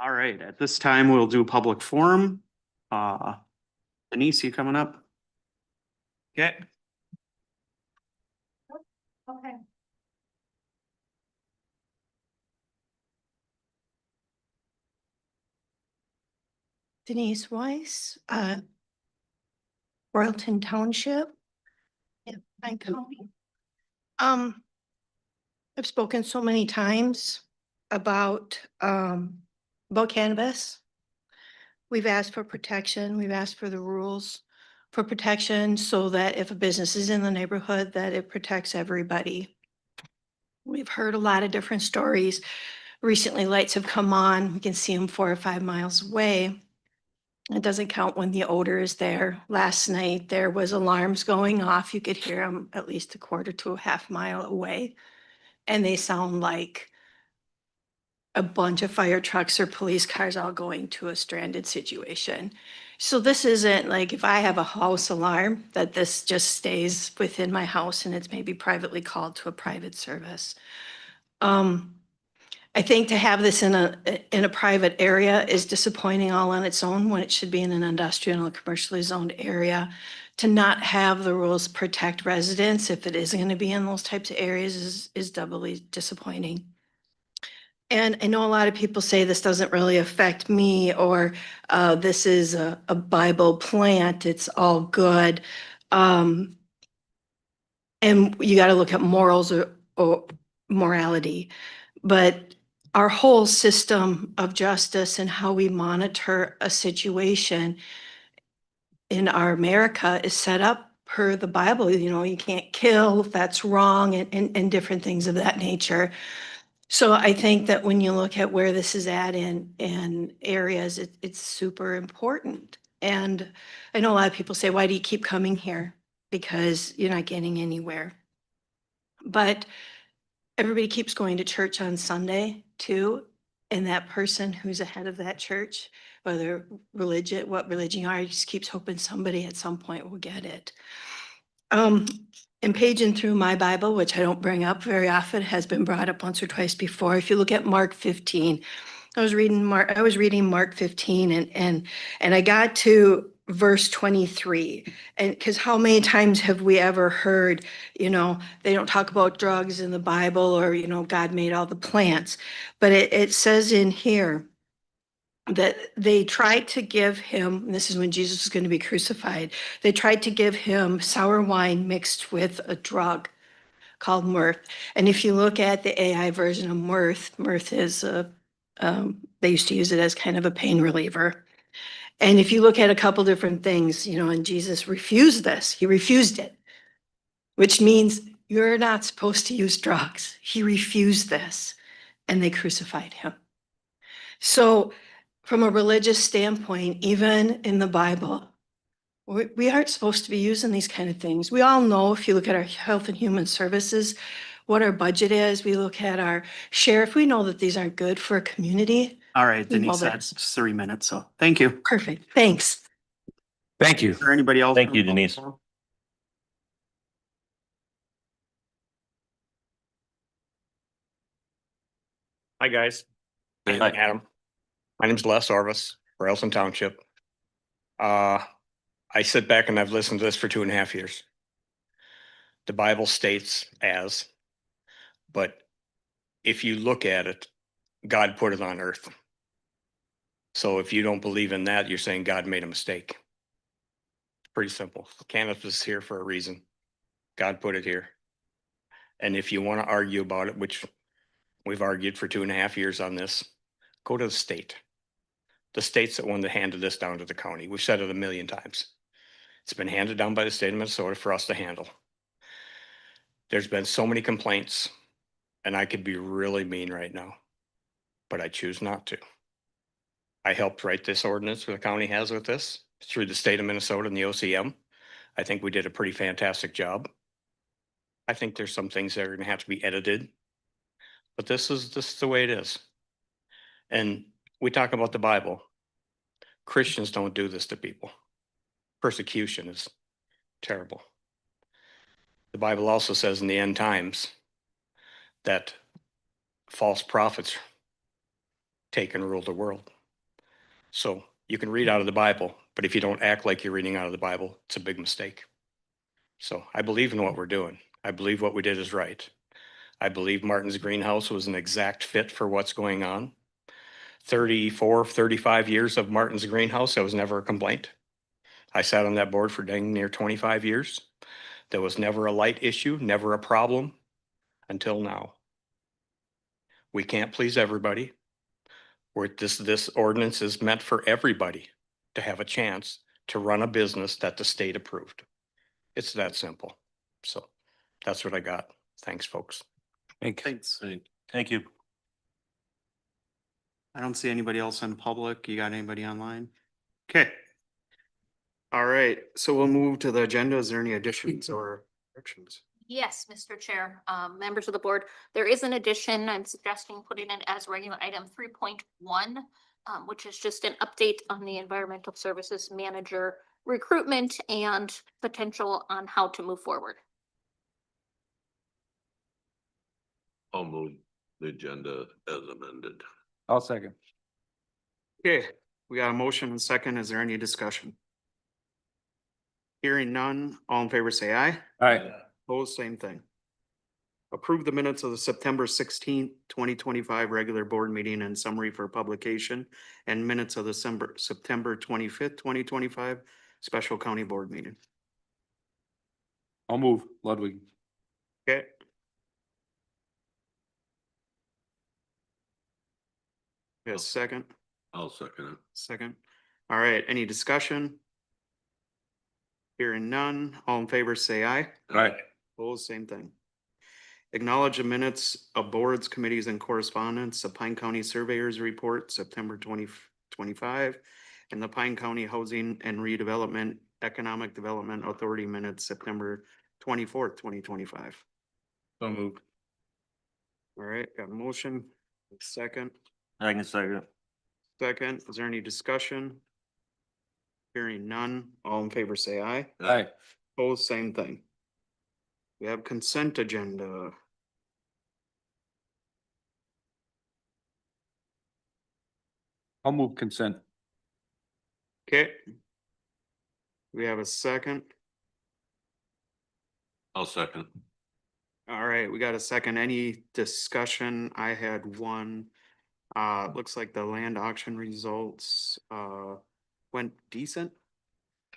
All right, at this time, we'll do public forum. Denise, you coming up? Okay. Okay. Denise Weiss, Royalton Township. Yeah, Pine County. I've spoken so many times about cannabis. We've asked for protection. We've asked for the rules for protection so that if a business is in the neighborhood, that it protects everybody. We've heard a lot of different stories. Recently, lights have come on. We can see them 4 or 5 miles away. It doesn't count when the odor is there. Last night, there was alarms going off. You could hear them at least a quarter to a half mile away. And they sound like a bunch of fire trucks or police cars all going to a stranded situation. So this isn't like if I have a house alarm, that this just stays within my house and it's maybe privately called to a private service. I think to have this in a private area is disappointing all on its own when it should be in an industrial and commercially zoned area. To not have the rules protect residents if it is going to be in those types of areas is doubly disappointing. And I know a lot of people say this doesn't really affect me or this is a Bible plant, it's all good. And you got to look at morals or morality. But our whole system of justice and how we monitor a situation in our America is set up per the Bible. You know, you can't kill if that's wrong and different things of that nature. So I think that when you look at where this is at in areas, it's super important. And I know a lot of people say, why do you keep coming here? Because you're not getting anywhere. But everybody keeps going to church on Sunday too. And that person who's ahead of that church, whether religion, what religion you are, just keeps hoping somebody at some point will get it. And paging through my Bible, which I don't bring up very often, has been brought up once or twice before. If you look at Mark 15, I was reading Mark 15 and I got to verse 23. And because how many times have we ever heard, you know, they don't talk about drugs in the Bible or, you know, God made all the plants. But it says in here that they tried to give him, and this is when Jesus was going to be crucified, they tried to give him sour wine mixed with a drug called mirth. And if you look at the AI version of mirth is they used to use it as kind of a pain reliever. And if you look at a couple different things, you know, and Jesus refused this, he refused it, which means you're not supposed to use drugs. He refused this and they crucified him. So from a religious standpoint, even in the Bible, we aren't supposed to be using these kind of things. We all know, if you look at our Health and Human Services, what our budget is. We look at our sheriff. We know that these aren't good for a community. All right, We know Denise, that. that's 3 minutes, so thank you. Perfect. Thanks. Thank you. Is there anybody else? Thank you, Denise. Hi, guys. Hi. Adam. My name's Les Orvis, Royalton Township. I sit back and I've listened to this for 2.5 years. The Bible states as, but if you look at it, God put it on earth. So if you don't believe in that, you're saying God made a mistake. Pretty simple. Cannabis is here for a reason. God put it here. And if you want to argue about it, which we've argued for 2.5 years on this, go to the state. The state's the one that handed this down to the county. We've said it 1,000,000 times. It's been handed down by the state of Minnesota for us to handle. There's been so many complaints, and I could be really mean right now, but I choose not to. I helped write this ordinance the county has with this through the state of Minnesota and the OCM. I think we did a pretty fantastic job. I think there's some things that are gonna have to be edited, but this is the way it is. And we talk about the Bible. Christians don't do this to people. Persecution is terrible. The Bible also says in the end times that false prophets take and rule the world. So you can read out of the Bible, but if you don't act like you're reading out of the Bible, it's a big mistake. So I believe in what we're doing. I believe what we did is right. I believe Martin's Greenhouse was an exact fit for what's going on. 34, 35 years of Martin's Greenhouse, there was never a complaint. I sat on that board for dang near 25 years. There was never a light issue, never a problem until now. We can't please everybody. This ordinance is meant for everybody to have a chance to run a business that the state approved. It's that simple. So that's what I got. Thanks, folks. Thanks. Thank you. I don't see anybody else in public. You got anybody online? Okay. All right, so we'll move to the agenda. Is there any additions or corrections? Yes, Mr. Chair, members of the board, there is an addition. I'm suggesting putting it as regular item 3.1, which is just an update on the environmental services manager recruitment and potential on how to move forward. I'll move the agenda as amended. I'll second. Okay, we got a motion and second. Is there any discussion? Hearing none, all in favor say aye. All right. Opposed, same thing. Approve the minutes of the September 16th, 2025 regular board meeting and summary for publication, and minutes of the September 25th, 2025 special county board meeting. I'll move Ludwig. Okay. Yes, second. I'll second it. Second. All right, any discussion? Hearing none, all in favor say aye. All right. Opposed, same thing. Acknowledge the minutes of boards, committees, and correspondence, the Pine County Surveyors Report, September 2025, and the Pine County Housing and Redevelopment Economic Development Authority minutes, September 24th, 2025. So moved. All right, got a motion, second. I can second. Second, is there any discussion? Hearing none, all in favor say aye. All right. Opposed, same thing. We have consent agenda. I'll move consent. Okay. We have a second. I'll second. All right, we got a second. Any discussion? I had one. Looks like the land auction results, went decent.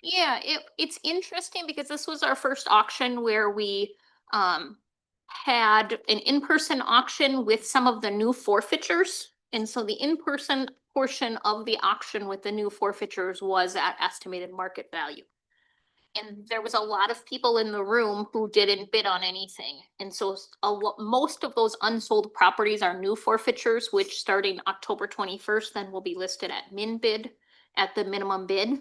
Yeah, it's interesting because this was our first auction where we had an in-person auction with some of the new forfeitures. And so the in-person portion of the auction with the new forfeitures was at estimated market value. And there was a lot of people in the room who didn't bid on anything. And so most of those unsold properties are new forfeitures, which starting October 21st, then will be listed at min bid at the minimum bid.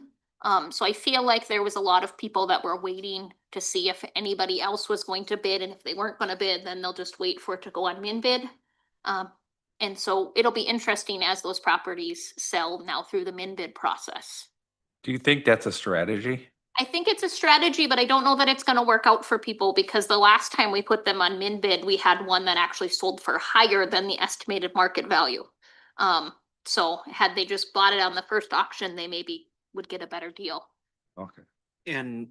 So I feel like there was a lot of people that were waiting to see if anybody else was going to bid. And if they weren't going to bid, then they'll just wait for it to go on min bid. And so it'll be interesting as those properties sell now through the min bid process. Do you think that's a strategy? I think it's a strategy, but I don't know that it's gonna work out for people because the last time we put them on min bid, we had one that actually sold for higher than the estimated market value. So had they just bought it on the first auction, they maybe would get a better deal. Okay. And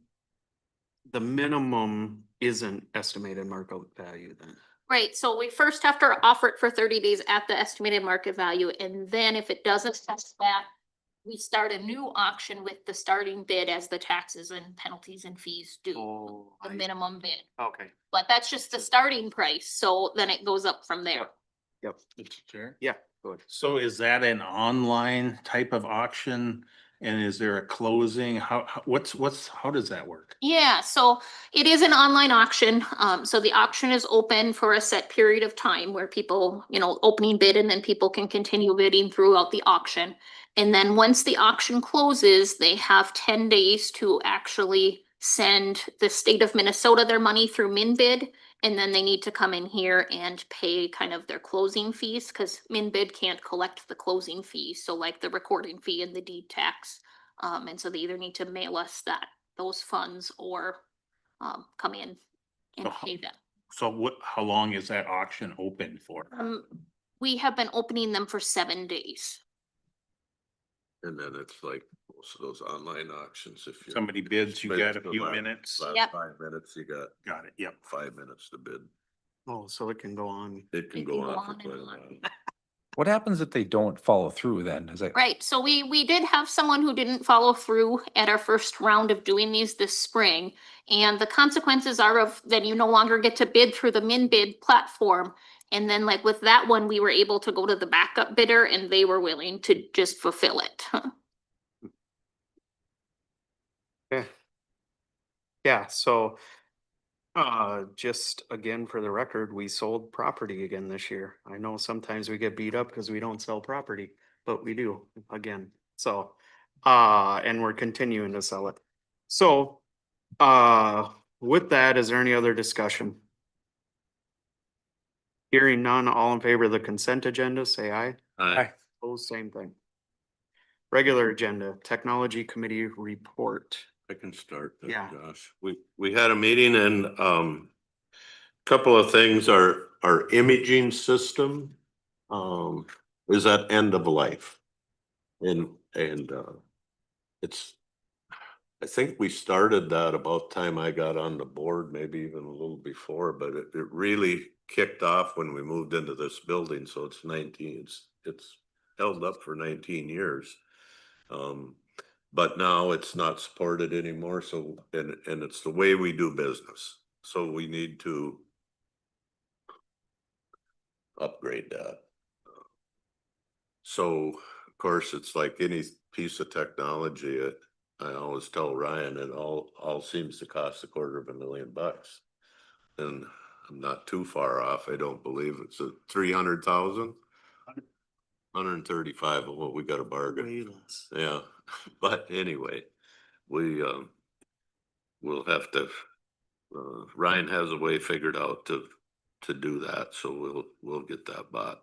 the minimum isn't estimated market value then. Right, so we first have to offer it for 30 days at the estimated market value, and then if it doesn't test that, we start a new auction with the starting bid as the taxes and penalties and fees due, Oh, the minimum bid. okay. But that's just the starting price, so then it goes up from there. Yep. Mr. Chair? Yeah, good. So is that an online type of auction? And is there a closing? How does that work? Yeah, so it is an online auction. So the auction is open for a set period of time where people, opening bid and then people can continue bidding throughout the auction. And then once the auction closes, they have 10 days to actually send the state of Minnesota their money through min bid. And then they need to come in here and pay kind of their closing fees because min bid can't collect the closing fees. So like the recording fee and the deed tax. And so they either need to mail us those funds or come in and So pay them. So how long is that auction open for? We have been opening them for 7 days. And then it's like most of those online auctions, if you. Somebody bids, you got a few minutes. Yep. 5 minutes, you got Got it, yep. 5 minutes to bid. Oh, so it can go on. It can It go can go on for on quite a and while. on. What happens if they don't follow through then? Is that? Right, so we did have someone who didn't follow through at our first round of doing these this spring. And the consequences are of, then you no longer get to bid through the min bid platform. And then like with that one, we were able to go to the backup bidder and they were willing to just fulfill it. Okay. Yeah, so just again, for the record, we sold property again this year. I know sometimes we get beat up because we don't sell property, but we do again. So, and we're continuing to sell it. So, with that, is there any other discussion? Hearing none, all in favor of the consent agenda, say aye. Aye. Opposed, same thing. Regular agenda, technology committee report. I can start, Yeah. Josh. We had a meeting and, couple of things, our imaging system, is at end of life. And, it's, I think we started that about time I got on the board, maybe even a little before, but it really kicked off when we moved into this building, so it's 19, it's held up for 19 years. But now it's not supported anymore, so, and it's the way we do business, so we need to upgrade that. So, of course, it's like any piece of technology, I always tell Ryan, it all seems to cost $250,000. And I'm not too far off, I don't believe it's a 300,000. 135 of what we got a bargain. Way less. Yeah, but anyway, we'll have to, Ryan has a way figured out to do that, so we'll get that bought.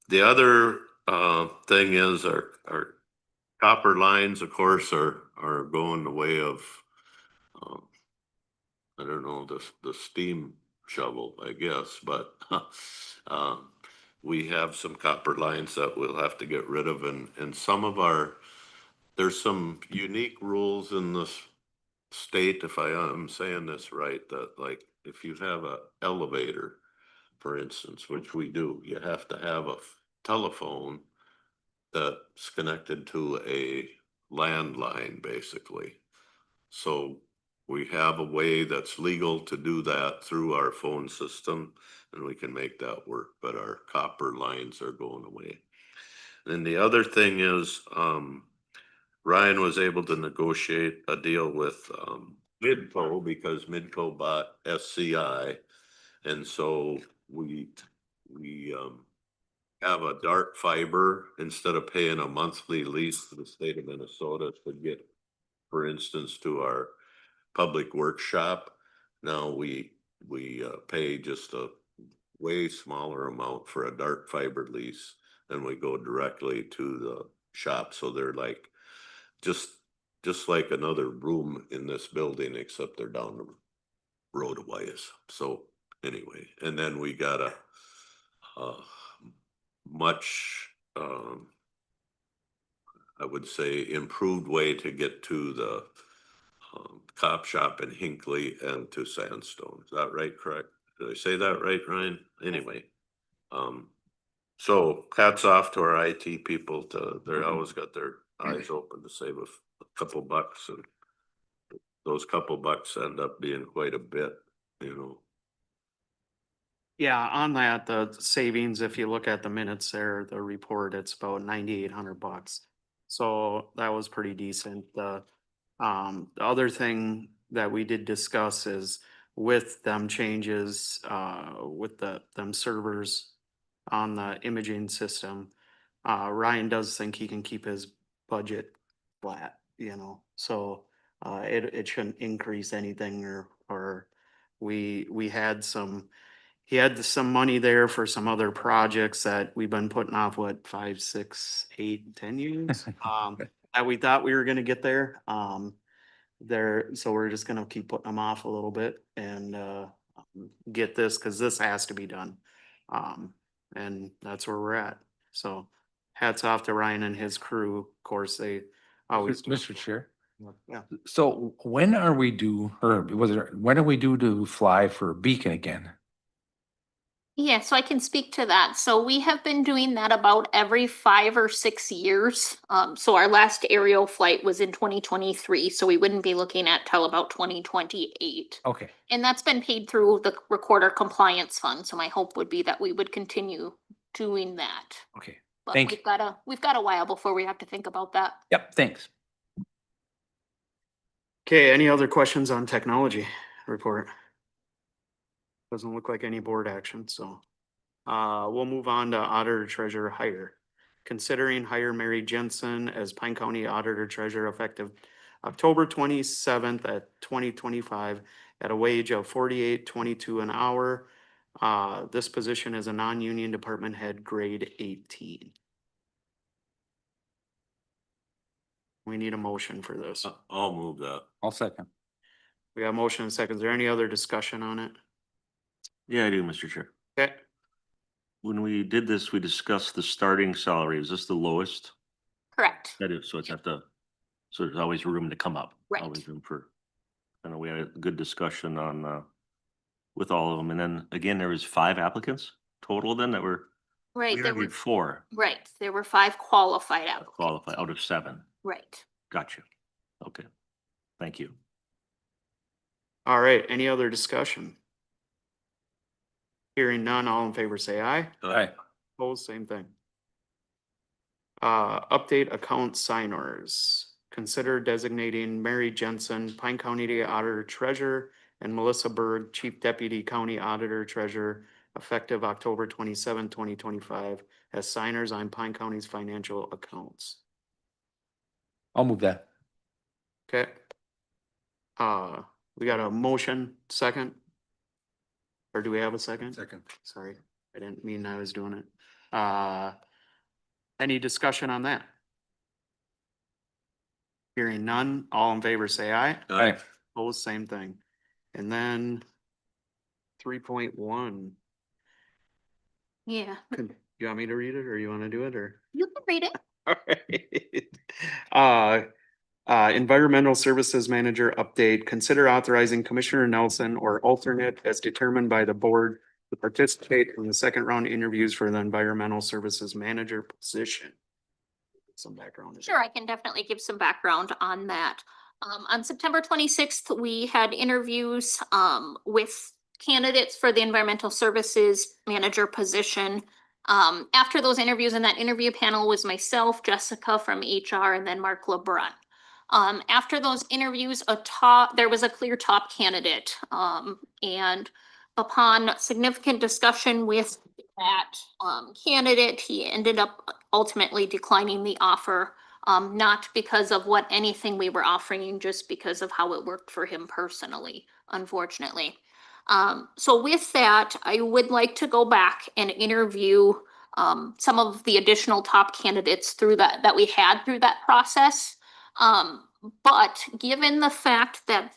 The other, thing is our copper lines, of course, are going the way of, I don't know, the steam shovel, I guess, but, we have some copper lines that we'll have to get rid of, and some of there's some unique rules in this state, if I am saying this right, that like, if you have a elevator, for instance, which we do, you have to have a telephone that's connected to a landline, basically. So we have a way that's legal to do that through our phone system, and we can make that work, but our copper lines are going away. And the other thing is, Ryan was able to negotiate a deal with, Midco, because Midco bought SCI. And so we have a dark fiber instead of paying a monthly lease to the state of Minnesota to get, for instance, to our public workshop. Now we pay just a way smaller amount for a dark fiber lease, and we go directly to the shop. So they're like, just like another room in this building, except they're down the road a ways. So anyway, and then we got a much, I would say, improved way to get to the cop shop in Hinckley and to Sandstone. Is that right? Correct? Did I say that right, Ryan? Anyway, so hats off to our IT people. They're always got their eyes open to save a couple bucks, and those couple bucks end up being quite a bit, you know. Yeah, on that, the savings, if you look at the minutes there, the report, it's about $9,800. So that was pretty decent. The other thing that we did discuss is with them changes, with them servers on the imaging system. Ryan does think he can keep his budget flat, so, it shouldn't increase anything or we had he had some money there for some other projects that we've been putting off, what, 5, 6, 8, 10 years? That we thought we were gonna get there. So we're just gonna keep putting them off a little bit and, get this, cause this has to be done. and that's where we're at. So hats off to Ryan and his crew. Of course, they always. do. Mr. Chair, Yeah. so when are we due, or when are we due to fly for Beacon again? Yeah, so I can speak to that. So we have been doing that about every 5 or 6 years. So our last aerial flight was in 2023, so we wouldn't be looking at till about 2028. Okay, And that's been paid through the recorder compliance fund, so my hope would be that we would continue doing that. okay. But Thank you. we've got a while before we have to think about that. Yep, thanks. Okay, any other questions on technology report? Doesn't look like any board action, so. We'll move on to auditor treasurer hire. Considering hire Mary Jensen as Pine County Auditor Treasurer effective October 27th at 2025 at a wage of $48.22 an hour. This position is a non-union department head, grade 18. We need a motion for this. I'll move that. I'll second. We got a motion and second. Is there any other discussion on it? Yeah, I do, Mr. Chair. Okay, When we did this, we discussed the starting salary. Is this the lowest? Correct. That is, so it's at the, so there's always room to come up. Right. Always room for, I know we had a good discussion on, with all of them. And then again, there was 5 applicants total then that were, Right, we there were, interviewed 4 right, there were 5 qualified applicants. qualified out of 7. Right. Gotcha. Okay. Thank you. all right, any other discussion? Hearing none, all in favor say aye. Aye. Opposed, same thing. Update account signers. Consider designating Mary Jensen, Pine County Auditor Treasurer, and Melissa Berg, Chief Deputy County Auditor Treasurer, effective October 27, 2025, as signers on Pine County's financial accounts. I'll move that. Okay. We got a motion, second? Or do we have a second? Second. Sorry, I didn't mean I was doing it. Any discussion on that? Hearing none, all in favor say aye. Aye. Opposed, same thing. And then 3.1, Yeah, you want me to read it or you want to do it or? you can read it. Alright. Environmental Services Manager update, consider authorizing Commissioner Nelson or alternate as determined by the board to participate in the second round interviews for the Environmental Services Manager position. Some background. Sure, I can definitely give some background on that. On September 26th, we had interviews with candidates for the Environmental Services Manager position. After those interviews, and that interview panel was myself, Jessica from HR, and then Mark LeBrun. After those interviews, there was a clear top candidate. And upon significant discussion with that candidate, he ended up ultimately declining the offer. Not because of what anything we were offering, just because of how it worked for him personally, unfortunately. So with that, I would like to go back and interview some of the additional top candidates through that we had through that process. But given the fact that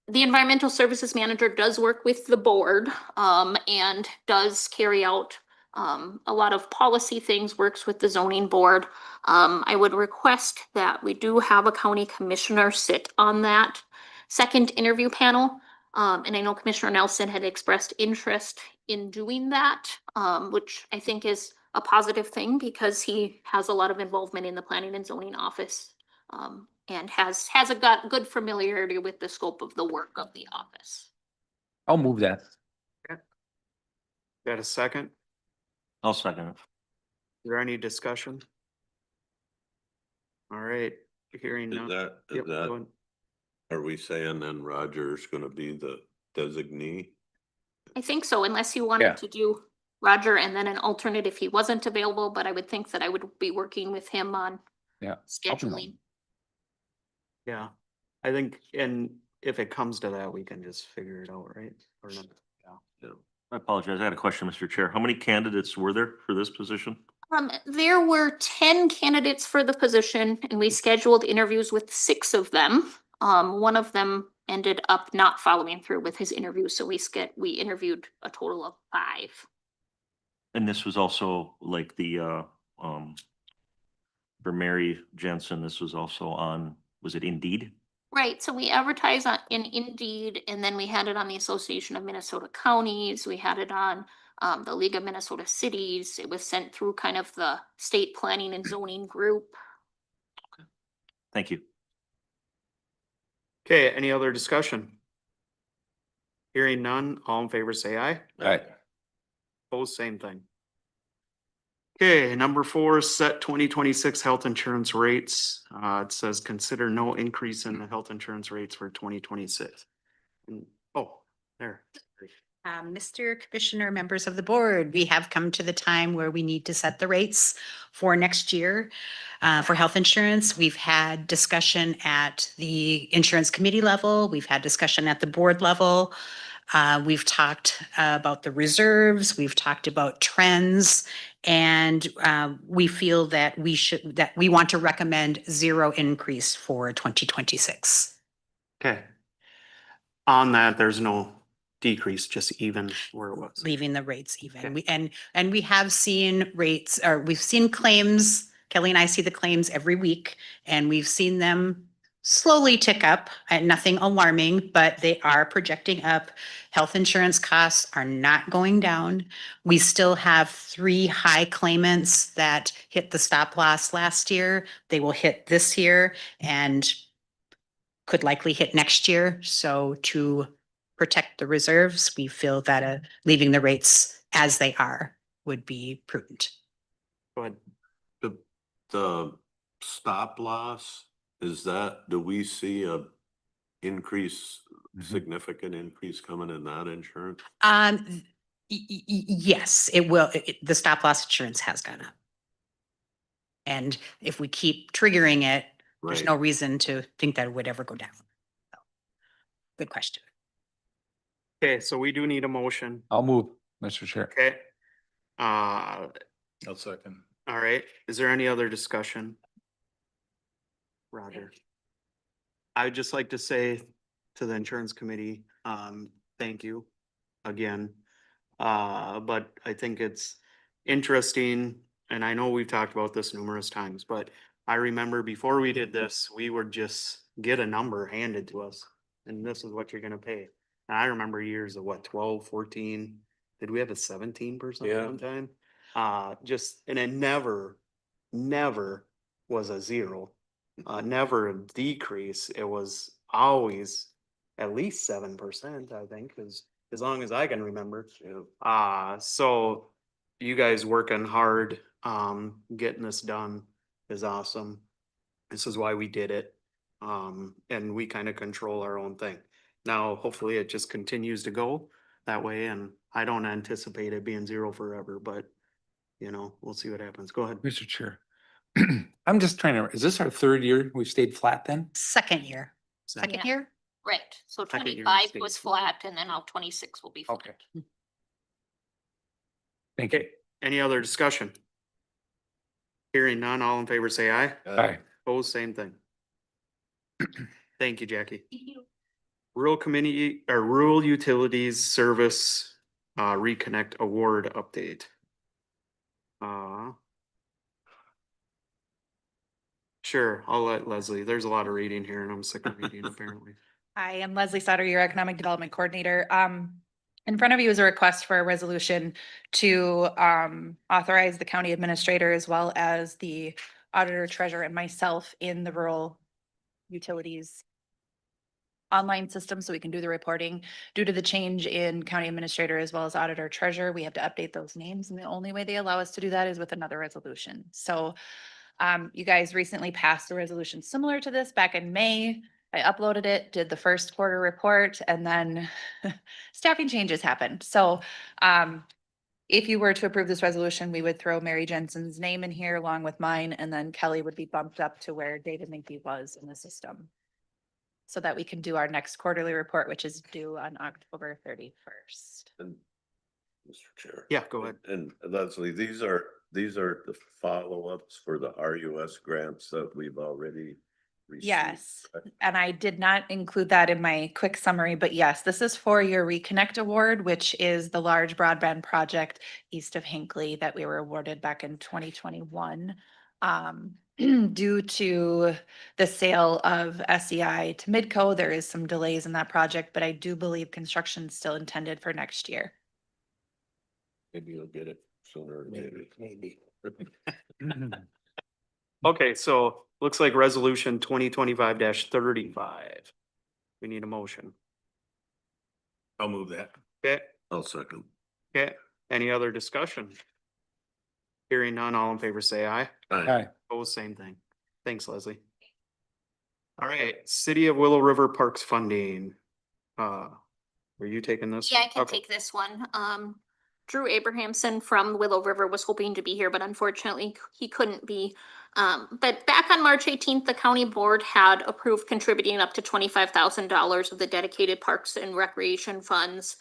the Environmental Services Manager does work with the board and does carry out a lot of policy things, works with the zoning board, I would request that we do have a county commissioner sit on that second interview panel. And I know Commissioner Nelson had expressed interest in doing that, which I think is a positive thing because he has a lot of involvement in the planning and zoning office. And has got good familiarity with the scope of the work of the office. I'll move that. Got a second? I'll second it. Is there any discussion? All right, hearing Is none. that, Yep, go ahead. are we saying then Roger's gonna be the designee? I think so, unless you Yeah. wanted to do Roger and then an alternate if he wasn't available, but I would think that I would be working with him on Yeah. scheduling. Yeah, I think, and if it comes to that, we can just figure it out, right? Or not, yeah. I apologize. I had a question, Mr. Chair. How many candidates were there for this position? There were 10 candidates for the position and we scheduled interviews with 6 of them. One of them ended up not following through with his interview, so we interviewed a total of 5. And this was also like for Mary Jensen, this was also on, was it Indeed? Right, so we advertise on in Indeed, and then we had it on the Association of Minnesota Counties, we had it on the League of Minnesota Cities. It was sent through kind of the state planning and zoning group. Thank you. Okay, any other discussion? Hearing none, all in favor say aye. Right. Opposed, same thing. Okay, number 4, set 2026 health insurance rates. It says consider no increase in the health insurance rates for 2026. Oh, there. Mr. Commissioner, members of the board, we have come to the time where we need to set the rates for next year. For health insurance, we've had discussion at the insurance committee level. We've had discussion at the board level. We've talked about the reserves. We've talked about trends. And we feel that we want to recommend 0 increase for 2026. Okay. On that, there's no decrease, just even where it was. Leaving the rates even. Okay. And we have seen rates, or we've seen claims. Kelly and I see the claims every week, and we've seen them slowly tick up, and nothing alarming, but they are projecting up. Health insurance costs are not going down. We still have 3 high claimants that hit the stop loss last year. They will hit this year and could likely hit next year. So to protect the reserves, we feel that leaving the rates as they are would be prudent. Go ahead. The stop loss, do we see a increase, significant increase coming in that insurance? Yes, it will. The stop loss insurance has gone up. And if we keep triggering it, there's Right. no reason to think that it would ever go down. So, good question. Okay, so we do need a motion. I'll move, Mr. Chair. Okay. I'll second. All right. Is there any other discussion? Roger. I would just like to say to the insurance committee, thank you again. But I think it's interesting, and I know we've talked about this numerous times, but I remember before we did this, we would just get a number handed to us, and this is what you're gonna pay. And I remember years of what, 12, 14. Did we have a 17% Yeah. one time? And it never was a 0. Never a decrease. It was always at least 7%, I think, as long as I can remember. So you guys working hard, getting this done is awesome. This is why we did it. And we kind of control our own thing. Now, hopefully it just continues to go that way, and I don't anticipate it being 0 forever, but we'll see what happens. Go ahead. Mr. Chair. I'm just trying to, is this our 3rd year we've stayed flat then? Second year. Second Yeah. year? Right, so Second year 25 stays was flat. flat, and then now 26 will be flat. Okay. Thank you. Okay, any other discussion? Hearing none, all in favor say aye. Aye. Opposed, same thing. Thank you, Jackie. Thank you. Rural Utilities Service Reconnect Award update. Sure, I'll let Leslie. There's a lot of reading here and I'm sick of reading apparently. I am Leslie Sutter, your Economic Development Coordinator. In front of you is a request for a resolution to authorize the county administrator as well as the auditor, treasurer, and myself in the rural utilities online system so we can do the reporting. Due to the change in county administrator as well as auditor, treasurer, we have to update those names, and the only way they allow us to do that is with another resolution. So you guys recently passed a resolution similar to this back in May. I uploaded it, did the first quarter report, and then staffing changes happened. So if you were to approve this resolution, we would throw Mary Jensen's name in here along with mine, and then Kelly would be bumped up to where David Minke was in the system, so that we can do our next quarterly report, which is due on October 31st. And Mr. Chair. Yeah, go ahead. And Leslie, these are the follow-ups for the RUS grants that we've already received. Yes, correct? and I did not include that in my quick summary, but yes, this is for your Reconnect Award, which is the large broadband project east of Hinckley that we were awarded back in 2021. Due to the sale of SEI to Midco, there is some delays in that project, but I do believe construction is still intended for next year. Maybe you'll get it sooner or later. Maybe. Okay, so looks like resolution 2025-35. We need a motion. I'll move that. Okay, I'll second. okay. Any other discussion? Hearing none, all in favor say aye. Aye. Opposed, same thing. Thanks, Leslie. All right, City of Willow River Parks funding. Were you taking this? Yeah, I can Okay. take this one. Drew Abrahamson from Willow River was hoping to be here, but unfortunately he couldn't be. But back on March 18th, the county board had approved contributing up to $25,000 of the dedicated parks and recreation funds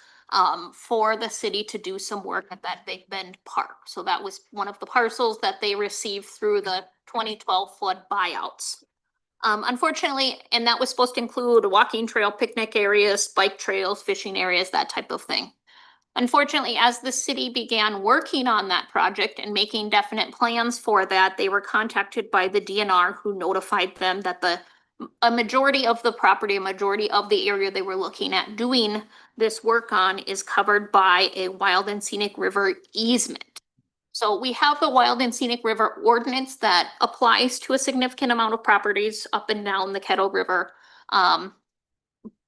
for the city to do some work at that Big Bend Park. So that was one of the parcels that they received through the 2012 flood buyouts. Unfortunately, and that was supposed to include a walking trail, picnic areas, bike trails, fishing areas, that type of thing. Unfortunately, as the city began working on that project and making definite plans for that, they were contacted by the DNR, who notified them that a majority of the property, a majority of the area they were looking at doing this work on is covered by a wild and scenic river easement. So we have the Wild and Scenic River ordinance that applies to a significant amount of properties up and down the Kettle River.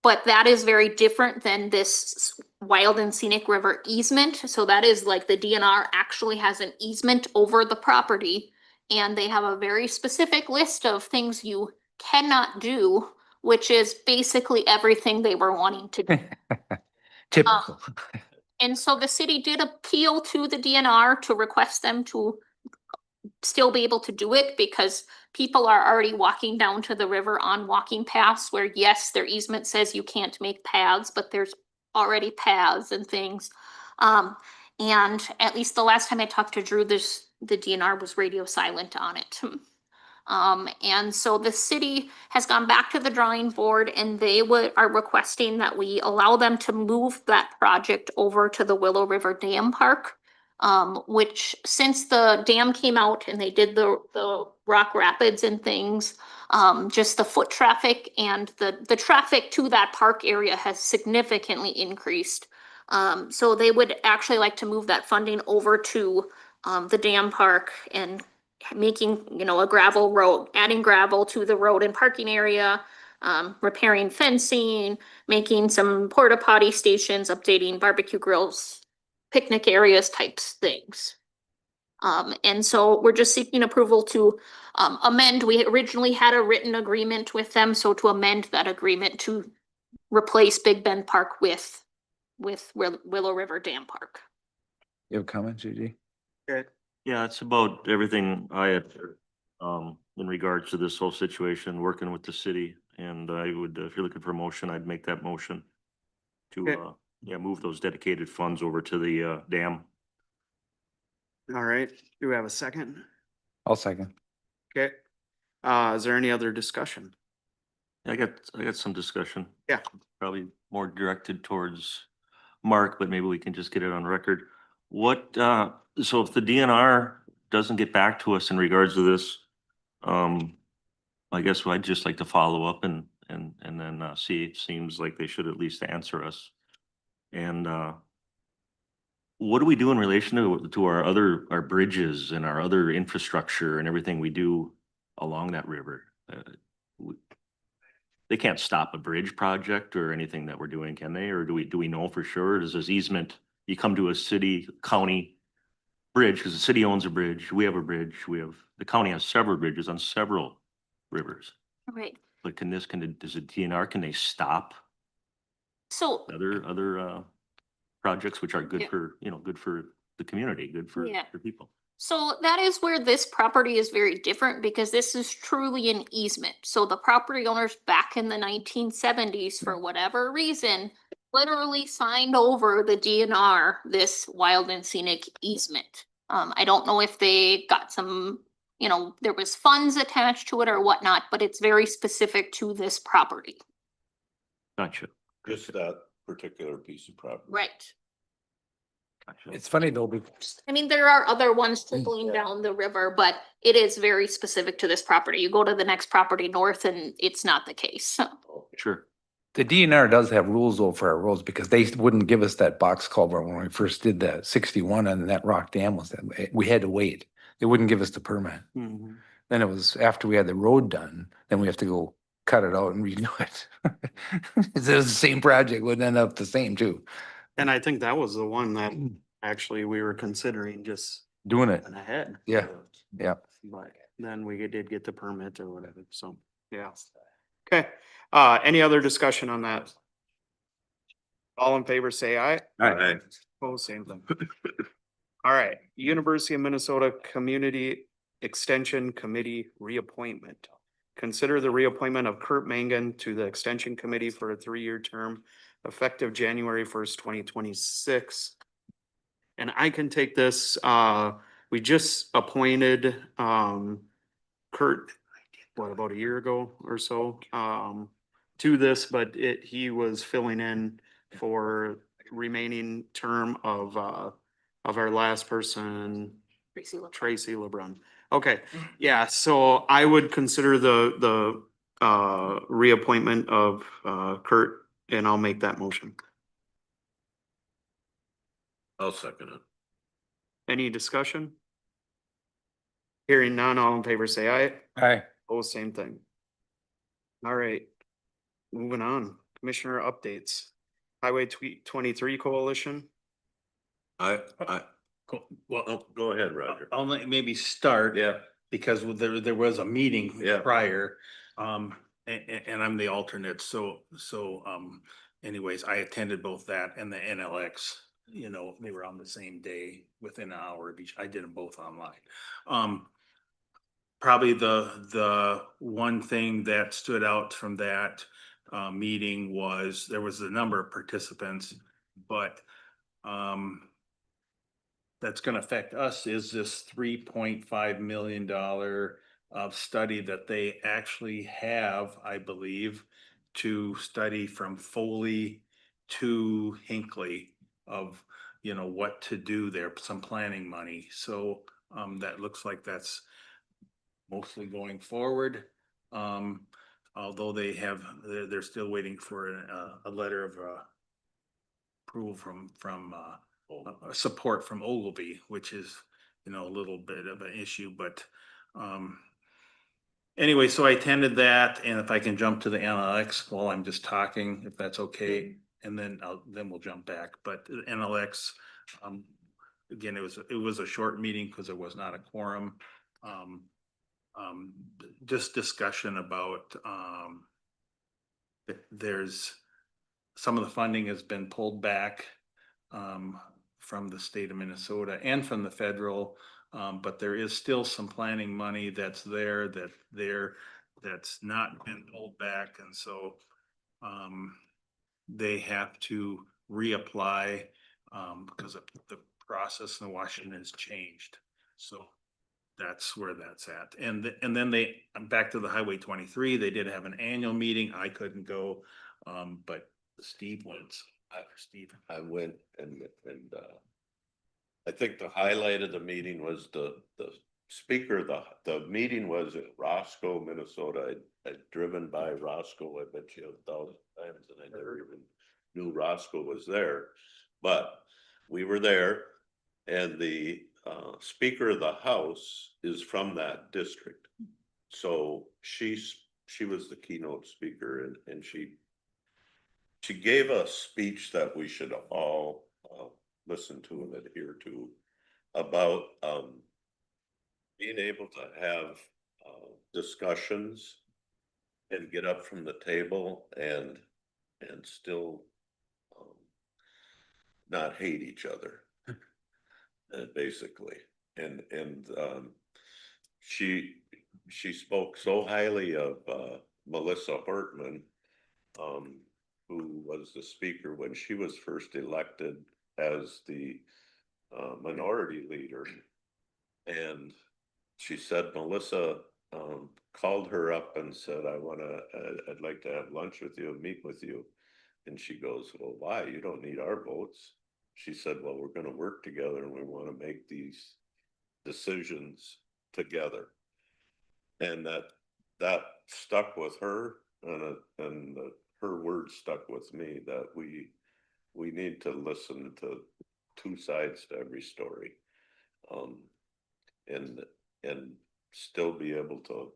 But that is very different than this Wild and Scenic River easement. So that is like the DNR actually has an easement over the property, and they have a very specific list of things you cannot do, which is basically everything they were wanting to do. Typical. And so the city did appeal to the DNR to request them to still be able to do it, because people are already walking down to the river on walking paths where, yes, their easement says you can't make paths, but there's already paths and things. And at least the last time I talked to Drew, the DNR was radio silent on it. And so the city has gone back to the drawing board, and they are requesting that we allow them to move that project over to the Willow River Dam Park. Which, since the dam came out and they did the rock rapids and things, just the foot traffic and the traffic to that park area has significantly increased. So they would actually like to move that funding over to the dam park and making, a gravel road, adding gravel to the road and parking area, repairing fencing, making some porta potty stations, updating barbecue grills, picnic areas types things. And so we're just seeking approval to amend. We originally had a written agreement with them, so to amend that agreement to replace Big Bend Park with Willow River Dam Park. You have a comment, JD? Okay. Yeah, it's about everything I had heard, in regards to this whole situation, working with the city. And I would, if you're looking for a motion, I'd make that motion Okay. to, move those dedicated funds over to the dam. All right, do we have a second? I'll second. Okay. Is there any other discussion? I got some discussion. Yeah. Probably more directed towards Mark, but maybe we can just get it on record. What, so if the DNR doesn't get back to us in regards to this, I guess I'd just like to follow up and then see. It seems like they should at least answer us. And what do we do in relation to our bridges and our other infrastructure and everything we do along that river? They can't stop a bridge project or anything that we're doing, can they? Or do we know for sure? Does this easement, you come to a city, county bridge, because the city owns a bridge, we have a bridge, the county has several bridges on several rivers. Right. But does the DNR, can they stop So other projects which are good Yeah. for, good for the community, good for Yeah. people? So that is where this property is very different, because this is truly an easement. So the property owners back in the 1970s, for whatever reason, literally signed over the DNR this wild and scenic easement. I don't know if they got some, you know, there was funds attached to it or whatnot, but it's very specific to this property. Gotcha. Just that particular piece of property. Right. Gotcha. It's funny though, because I mean, there are other ones trickling down the river, but it is very specific to this property. You go to the next property north and it's not the case. Sure. the DNR does have rules though for our roads because they wouldn't give us that box culvert when we first did the 61 and that rock dam was that, we had to wait. They wouldn't give us the permit. Mhm. Then it was after we had the road done, then we have to go cut it out and redo it. It was the same project, would end up the same too, And I think that was the one that actually we were considering just doing it. going ahead. Yeah, yeah. But then we did get the permit or whatever, so, yeah. Okay, any other discussion on that? All in favor, say aye. Aye. Opposed, same thing. All right, University of Minnesota Community Extension Committee reappointment. Consider the reappointment of Kurt Mangan to the Extension Committee for a 3-year term effective January 1st, 2026. And I can take this, we just appointed, Kurt, what, about a year ago or so, to this, but he was filling in for remaining term of our last person, Tracy LeBron. Tracy LeBrun. Okay, yeah, so I would consider the reappointment of Kurt, and I'll make that motion. I'll second it. Any discussion? Hearing none, all in favor say aye. Aye. Oh, same thing. All right, moving on, Commissioner updates. Highway 23 Coalition. I, Well, oh, go ahead, Roger. I'll maybe start. Yeah. Because there was a meeting Yeah. prior, and I'm the alternate, so, anyways, I attended both that and the NLX. You know, they were on the same day, within an hour of each. I did them both online. Probably the one thing that stood out from that meeting was there was a number of participants, but that's gonna affect us is this $3.5 million study that they actually have, I believe, to study from Foley to Hinckley of, you know, what to do there, some planning money. So that looks like that's mostly going forward. Although they're still waiting for a letter of approval from support from Ogilvy, which is, you know, a little bit of an issue, but anyway, so I attended that, and if I can jump to the NLX while I'm just talking, if that's okay, and then we'll jump back. But the NLX, again, it was a short meeting because there was not a quorum. Just discussion about there's some of the funding has been pulled back from the state of Minnesota and from the federal, but there is still some planning money that's that's not been pulled back, and so they have to reapply because of the process in Washington has changed. So that's where that's at. And then I'm back to the Highway 23. They did have an annual meeting. I couldn't go, but Steve went. I went and I think the highlight of the meeting was the speaker, the meeting was in Roscoe, Minnesota. I'd driven by Roscoe, I bet you 1,000 times, and I never even knew Roscoe was there. But we were there, and the Speaker of the House is from that district. So she was the keynote speaker, and she gave a speech that we should all listen to and adhere to about being able to have discussions and get up from the table and still not hate each other, basically. And she spoke so highly of Melissa Hortman, who was the speaker when she was first elected as the minority leader. And she said Melissa, called her up and said, I'd like to have lunch with you and meet with you. And she goes, well, why? You don't need our votes. She said, well, we're gonna work together and we wanna make these decisions together. And that stuck with her, and her words stuck with me, that we need to listen to two sides to every story. And still be able to,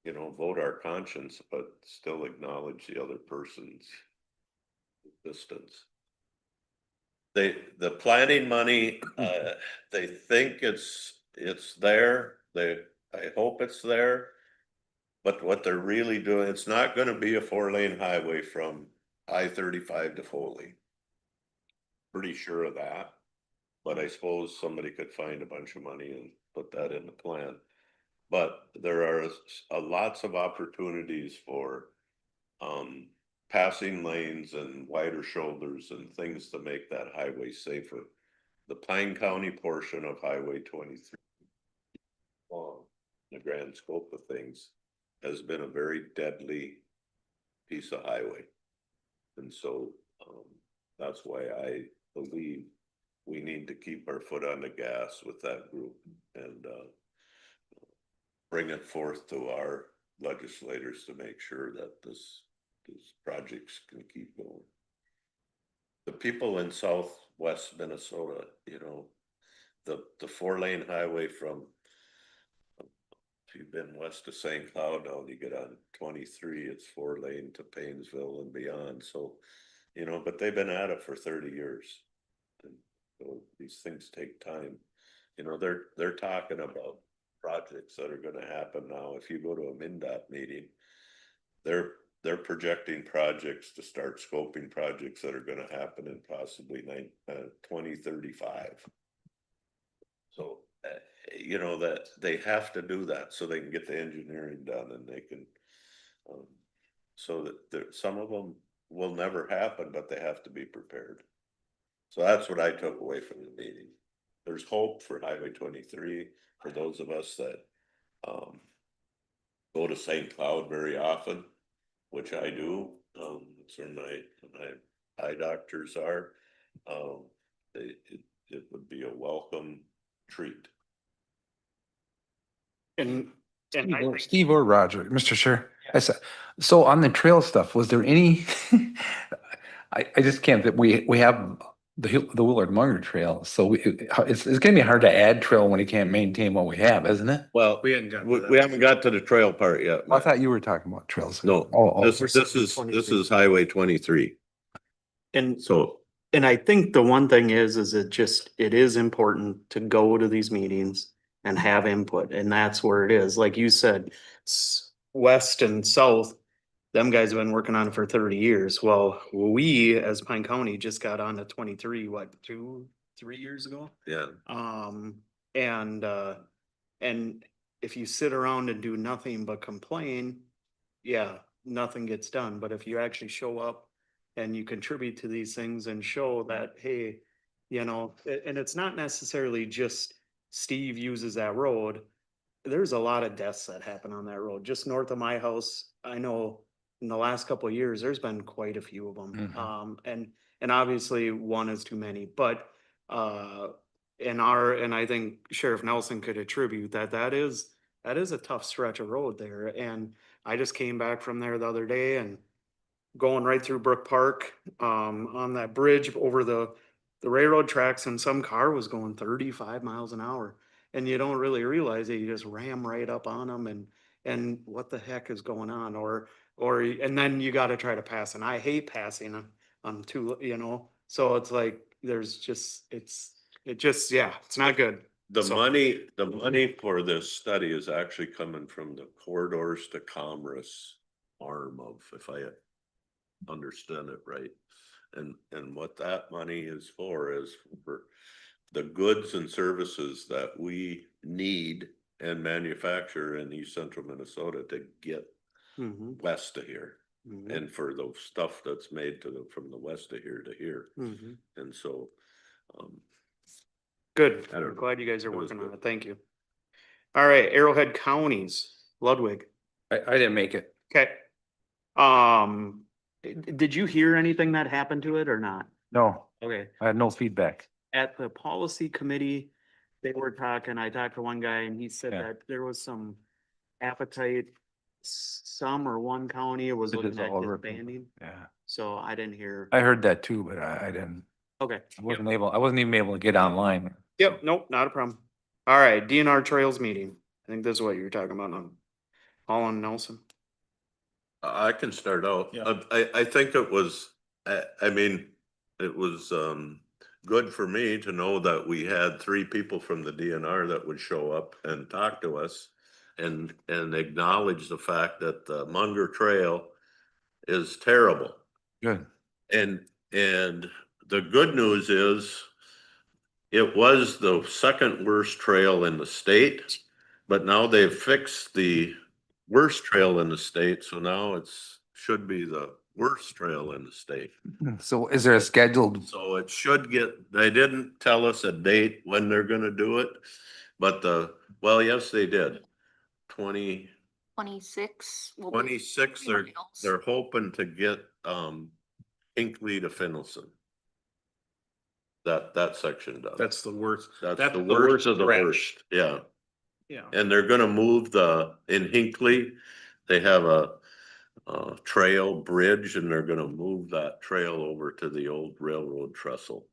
you know, vote our conscience, but still acknowledge the other person's existence. The planning money, they think it's there, I hope it's there. But what they're really doing, it's not gonna be a 4-lane highway from I-35 to Foley. Pretty sure of that, but I suppose somebody could find a bunch of money and put that in the plan. But there are lots of opportunities for passing lanes and wider shoulders and things to make that highway safer. The Pine County portion of Highway 23, the grand scope of things, has been a very deadly piece of highway. And so that's why I believe we need to keep our foot on the gas with that group and bring it forth to our legislators to make sure that these projects can keep going. The people in southwest Minnesota, you know, the 4-lane highway from, if you've been west of St. Cloud now, you get on 23, it's 4-lane to Paynesville and beyond. So, you know, but they've been at it for 30 years. And so these things take time. You know, they're talking about projects that are gonna happen now. If you go to a MnDOT meeting, they're projecting projects to start scoping projects that are gonna happen in possibly 2035. So, you know, that they have to do that so they can get the engineering done and they can, so that some of them will never happen, but they have to be prepared. So that's what I took away from the meeting. There's hope for Highway 23 for those of us that go to St. Cloud very often, which I do. It's where my eye doctors are. It would be a welcome treat. And I think, Steve or Roger, Mr. Chair. I said, so on the trail stuff, was there any, I just can't, that we have the Willard Munger Trail, so it's gonna be hard to add trail when you can't maintain what we have, isn't it? Well, We hadn't gotten to we that. we haven't got to the trail part yet. I thought you were talking about trails. No, Oh, this is Highway 23. and So I think the one thing is it is important to go to these meetings and have input, and that's where it is. Like you said, west and south, them guys have been working on it for 30 years. Well, we as Pine County just got on to 23, what, 2-3 years ago? yeah, And if you sit around and do nothing but complain, yeah, nothing gets done. But if you actually show up and you contribute to these things and show that, hey, you know, and it's not necessarily just Steve uses that road. There's a lot of deaths that happen on that road. Just north of my house, I know in the last couple of years, there's been quite a few of them. Mhm. And obviously one is too many, but and I think Sheriff Nelson could attribute that is a tough stretch of road there. And I just came back from there the other day and going right through Brook Park, on that bridge over the railroad tracks, and some car was going 35 miles an hour. And you don't really realize it, you just ram right up on them and what the heck is going on? And then you gotta try to pass, and I hate passing on two, you know, so it's like, yeah, it's not good. the So- money for this study is actually coming from the Corridors to Commerce arm of, if I understand it right. And what that money is for the goods and services that we need and manufacture in East Central Minnesota to get Mhm, west of here. mhm, And for the stuff that's made from the west of here to here. mhm. And so, Good. I don't I'm know. glad you guys are It was working on good. it. Thank you. All right, Arrowhead Counties, Ludwig. I didn't make it. Okay. Did you hear anything that happened to it or not? No, Okay. I had no feedback. At the policy committee, they were talking, I talked to one guy and he said Yeah. that there was some appetite. Some or one county was It is looking at all over. disbanding, Yeah, so I didn't hear. I heard that too, but I didn't, Okay. I wasn't even able to get online. Yep, nope, not a problem. All right, DNR Trails meeting. I think this is what you're talking about now. Holland Nelson. I can start out. Yeah. I think it was, I mean, it was, good for me to know that we had 3 people from the DNR that would show up and talk to us and acknowledge the fact that the Munger Trail is terrible. Good. And the good news is it was the second worst trail in the state, but now they've fixed the worst trail in the state, so now it's, should be the worst trail in the state. So is there a scheduled, So it should get, they didn't tell us a date when they're gonna do it, but well, yes, they did. 26. will be 26, 3 miles. they're hoping to get, Hinkley to Finnelson. That section done. That's the worst. That's that's the the worst worst of the stretch. worst, yeah. Yeah. And they're gonna move in Hinkley, they have a trail bridge and they're gonna move that trail over to the old railroad trestle.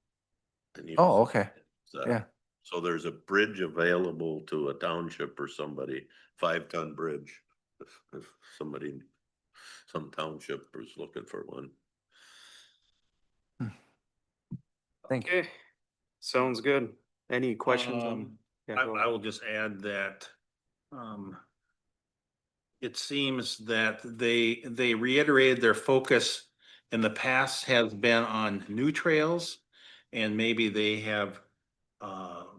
And you- oh, okay, So- yeah. So there's a bridge available to a township or somebody, 5-ton bridge. If somebody, some township is looking for one. Thank you. Okay, sounds good. Any questions on? Um, Yeah, I go I ahead. will just add that, it seems that they reiterated their focus in the past has been on new trails. And maybe they have,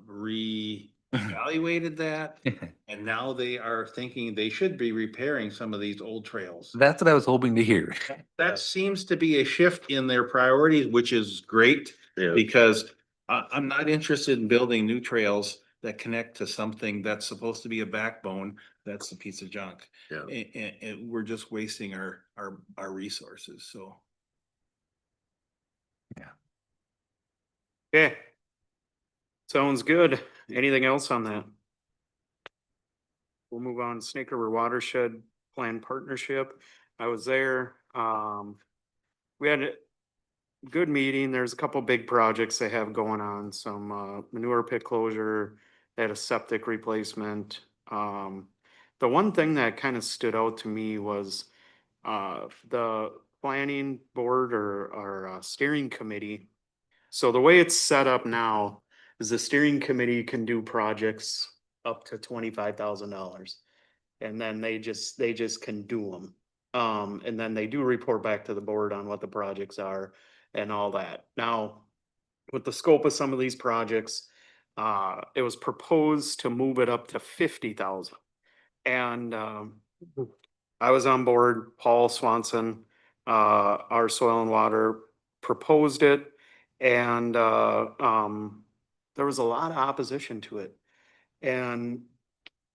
reevaluated that. And now they are thinking they should be repairing some of these old trails. That's what I was hoping to hear. That seems to be a shift in their priorities, which is great. Yeah. Because I'm not interested in building new trails that connect to something that's supposed to be a backbone. That's a piece of junk. Yeah. And we're just wasting our resources, so. Okay. Sounds good. Anything else on that? We'll move on. Snake River Watershed Plan Partnership. I was there. We had a good meeting. There's a couple big projects they have going on, some manure pit closure, they had a septic replacement. The one thing that kind of stood out to me was the planning board or steering committee. So the way it's set up now is the steering committee can do projects up to $25,000. And then they just can do them. And then they do report back to the board on what the projects are and all that. Now, with the scope of some of these projects, it was proposed to move it up to 50,000. And I was on board, Paul Swanson, our soil and water proposed it. And there was a lot of opposition to it. And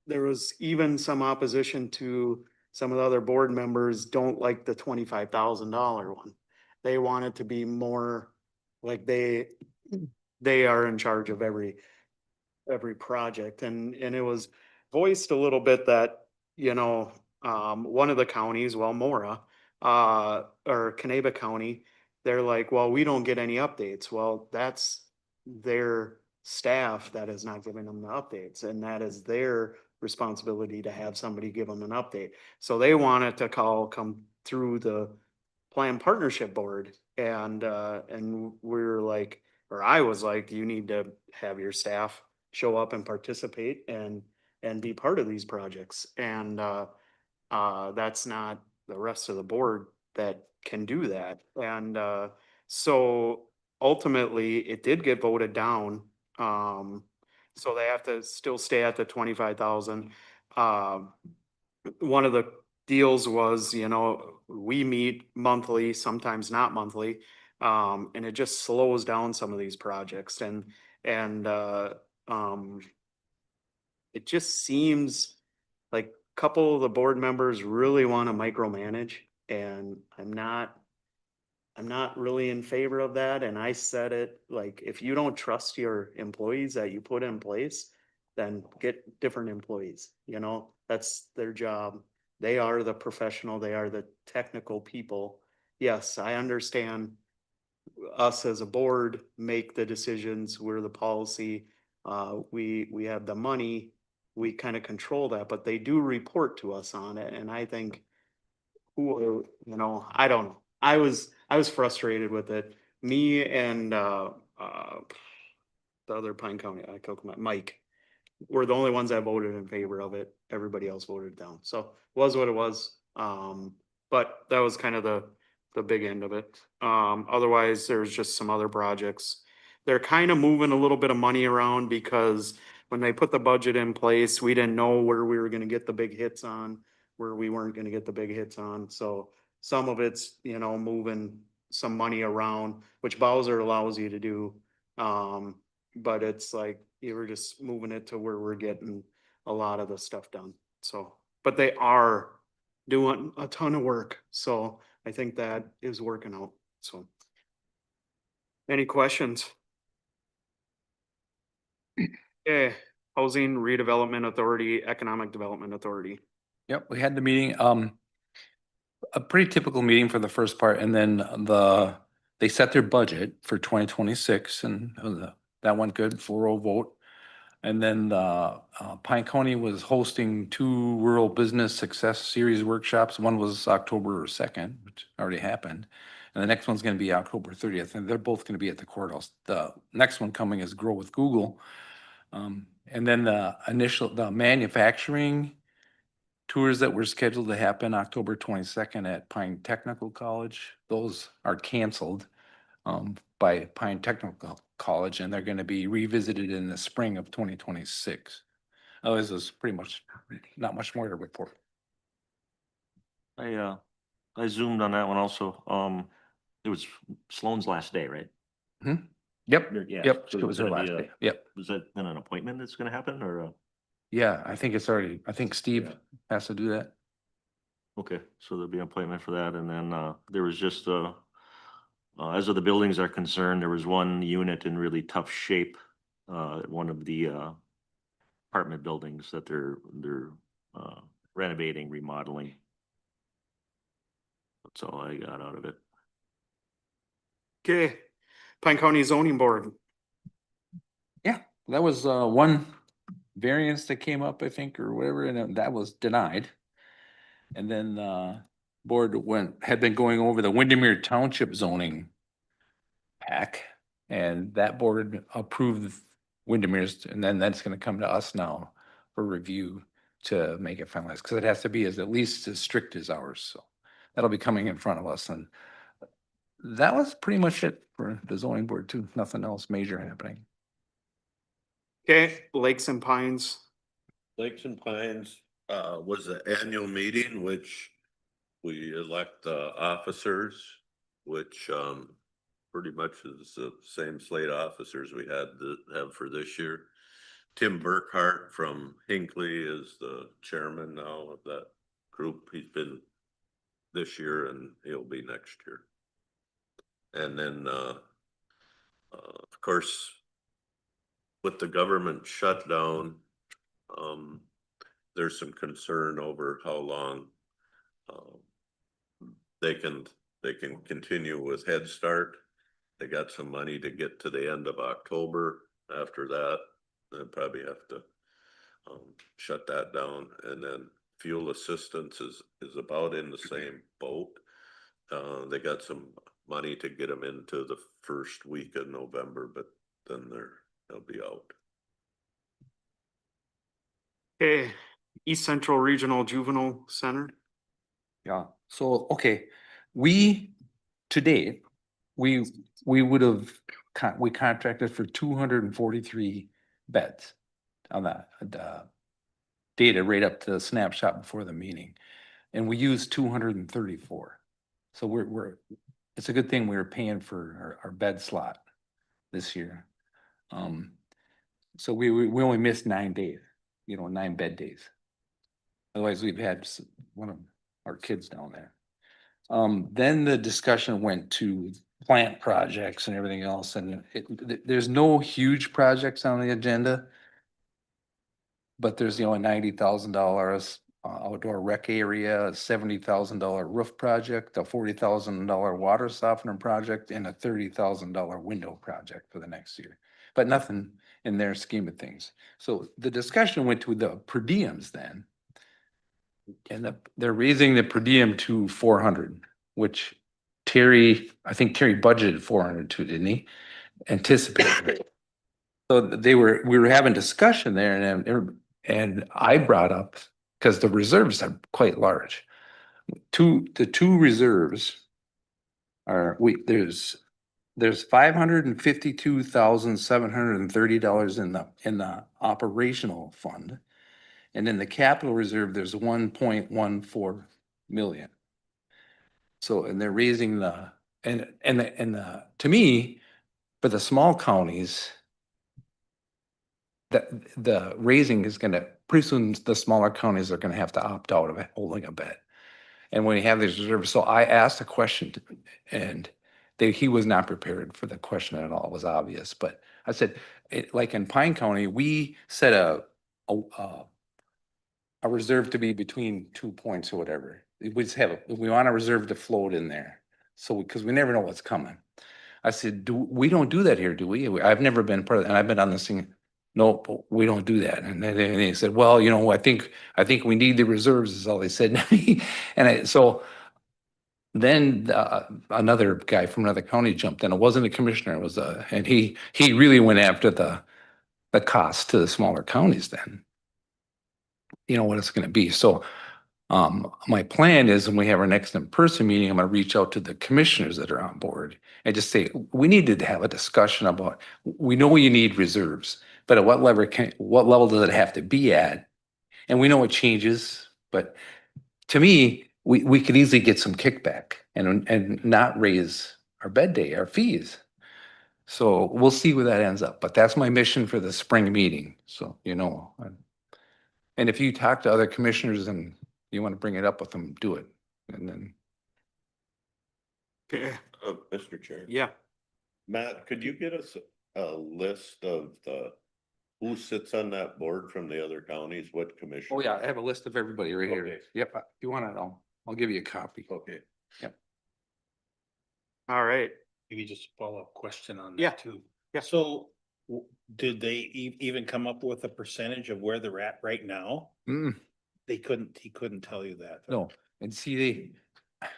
there was even some opposition to some of the other board members don't like the $25,000 one. They want it to be more like they are in charge of every project. And it was voiced a little bit that, one of the counties, well, Mora, or Canaba County, they're like, well, we don't get any updates. Well, that's their staff that is not giving them the updates, and that is their responsibility to have somebody give them an update. So they want it to come through the Plan Partnership Board, and we're like, or I was like, you need to have your staff show up and participate and be part of these projects. And that's not the rest of the board that can do that. And so ultimately, it did get voted down. So they have to still stay at the 25,000. One of the deals was, we meet monthly, sometimes not monthly, and it just slows down some of these projects. And it just seems like a couple of the board members really want to micromanage, and I'm not really in favor of that. And I said it, like, if you don't trust your employees that you put in place, then get different employees, you know, that's their job. They are the professional, they are the technical people. Yes, I understand us as a board make the decisions, we're the policy, we have the money, we kind of control that, but they do report to us on it, and I think you know, I don't know. I was frustrated with it. Me and the other Pine County, Mike, were the only ones that voted in favor of it. Everybody else voted down. So it was what it was. But that was kind of the big end of it. Otherwise, there's just some other projects. They're kind of moving a little bit of money around because when they put the budget in place, we didn't know where we were gonna get the big hits on, where we weren't gonna get the big hits on. So some of it's, you know, moving some money around, which Bowser allows you to do. But it's like, you were just moving it to where we're getting a lot of the stuff done. So, but they are doing a ton of work. So I think that is working out. So. Any questions? Okay, Housing Redevelopment Authority, Economic Development Authority. Yep, we had the meeting, a pretty typical meeting for the first part, and then they set their budget for 2026, and that went good, 4-0 vote. And then Pine County was hosting 2 Rural Business Success Series workshops. One was October 2nd, which already happened. And the next one's gonna be October 30th, and they're both gonna be at the courthouse. The next one coming is Grow with Google. And then the manufacturing tours that were scheduled to happen October 22nd at Pine Technical College, those are canceled by Pine Technical College, and they're gonna be revisited in the spring of 2026. Otherwise, there's pretty much not much more to report. I zoomed on that one also. It was Sloan's last day, right? Yep, Yeah, yep, so it was her gonna last be a- day, yep. Was that then an appointment that's gonna happen or? Yeah, I think it's already, I think Steve Yeah. has to do that. Okay, so there'll be an appointment for that, and then, there was just, as of the buildings are concerned, there was one unit in really tough shape, one of the, apartment buildings that they're, renovating, remodeling. That's all I got out of it. Okay, Pine County Zoning Board. Yeah, that was one variance that came up, I think, or whatever, and that was denied. And then board had been going over the Windermere Township zoning pack, and that board approved Windermere's, and then that's gonna come to us now for review to make it finalized, because it has to be at least as strict as ours, so that'll be coming in front of us, and that was pretty much it for the zoning board too, nothing else major happening. Okay, Lakes and Pines. Lakes and Pines, was the annual meeting, which we elect the officers, which, pretty much is the same slate of officers we had to have for this year. Tim Burkhart from Hinckley is the chairman now of that group. He's been this year and he'll be next year. And then, of course, with the government shutdown, there's some concern over how long they can continue with Head Start. They got some money to get to the end of October. After that, they'll probably have to shut that down. And then fuel assistance is about in the same boat. They got some money to get them into the first week of November, but then they'll be out. Okay, East Central Regional Juvenile Center. Yeah, so, okay, today, we would have, we contracted for 243 beds on that, data right up to the snapshot before the meeting. And we used 234. So it's a good thing we were paying for our bed slot this year. So we only missed 9 days. 9 bed days. Otherwise, we've had one of our kids down there. Then the discussion went to plant projects and everything else, and there's no huge projects on the agenda. But there's, a $90,000 outdoor rec area, a $70,000 roof project, a $40,000 water softener project, and a $30,000 window project for the next year. But nothing in their scheme of things. So the discussion went to the per diems then. And they're raising the per diem to 400, which I think Terry budgeted 400 too, didn't he? Anticipated. So we were having discussion there and I brought up, because the reserves are quite large. The two reserves are, there's $552,730 in the operational fund. And in the capital reserve, there's 1.14 million. So, and they're raising to me, for the small counties, the raising is pretty soon the smaller counties are gonna have to opt out of it, holding a bet. And when you have these reserves, so I asked a question and he was not prepared for the question at all, it was obvious, but I said, like in Pine County, we set a reserve to be between 2 points or whatever. We just we want a reserve to float in there. So, because we never know what's coming. I said, we don't do that here, do we? I've never been part of that, and I've been on this thing. No, we don't do that. And they said, well, I think we need the reserves is all they said to me. And so then another guy from another county jumped in. It wasn't a commissioner, it was and he really went after the cost to the smaller counties then. What it's gonna be. So my plan is when we have our next in-person meeting, I'm gonna reach out to the commissioners that are on board and just say, we needed to have a discussion about, we know you need reserves, but at what level does it have to be at? And we know it changes, but to me, we could easily get some kickback and not raise our our fees. So we'll see where that ends up, but that's my mission for the spring meeting. So, and if you talk to other commissioners and you want to bring it up with them, do it. And then, Okay, Mr. Chair. yeah, Matt, could you get us a list of who sits on that board from the other counties, what commission? oh yeah, I have a list of everybody right here. Okay. Yep, if you want it, I'll give you a copy. Okay. all right. Maybe just a follow-up question on Yeah. that too. Yeah. So did they even come up with a percentage of where they're at right now? He couldn't tell you that. No, and see, I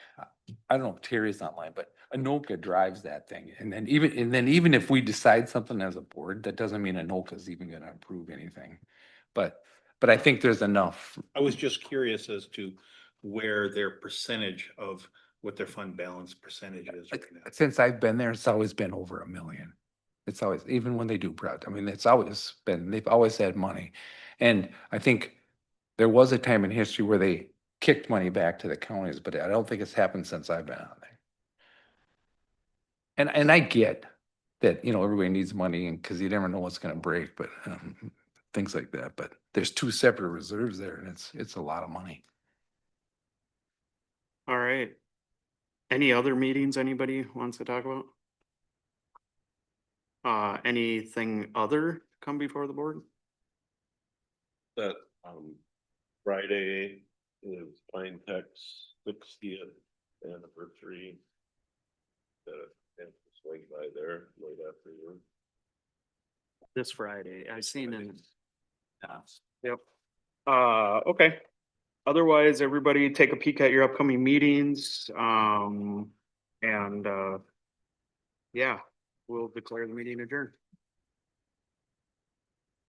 don't know if Terry's not lying, but Anoka drives that thing. And then even if we decide something as a board, that doesn't mean Anoka's even gonna approve anything. But I think there's enough. I was just curious as to where their percentage of what their fund balance percentage is right now. Since I've been there, it's always been over 1 million. It's always, even when they do project, I mean, it's always been, they've always had money. And I think there was a time in history where they kicked money back to the counties, but I don't think it's happened since I've been on there. And I get that, everybody needs money and because you never know what's gonna break, but things like that. But there's 2 separate reserves there and it's a lot of money. All right. Any other meetings anybody wants to talk about? Anything other come before the board? That, Friday is Pine Tech's 60th anniversary. Swing by there late afternoon. This Friday, I've seen it. Yep. Okay. Otherwise, everybody take a peek at your upcoming meetings, and yeah, we'll declare the meeting adjourned.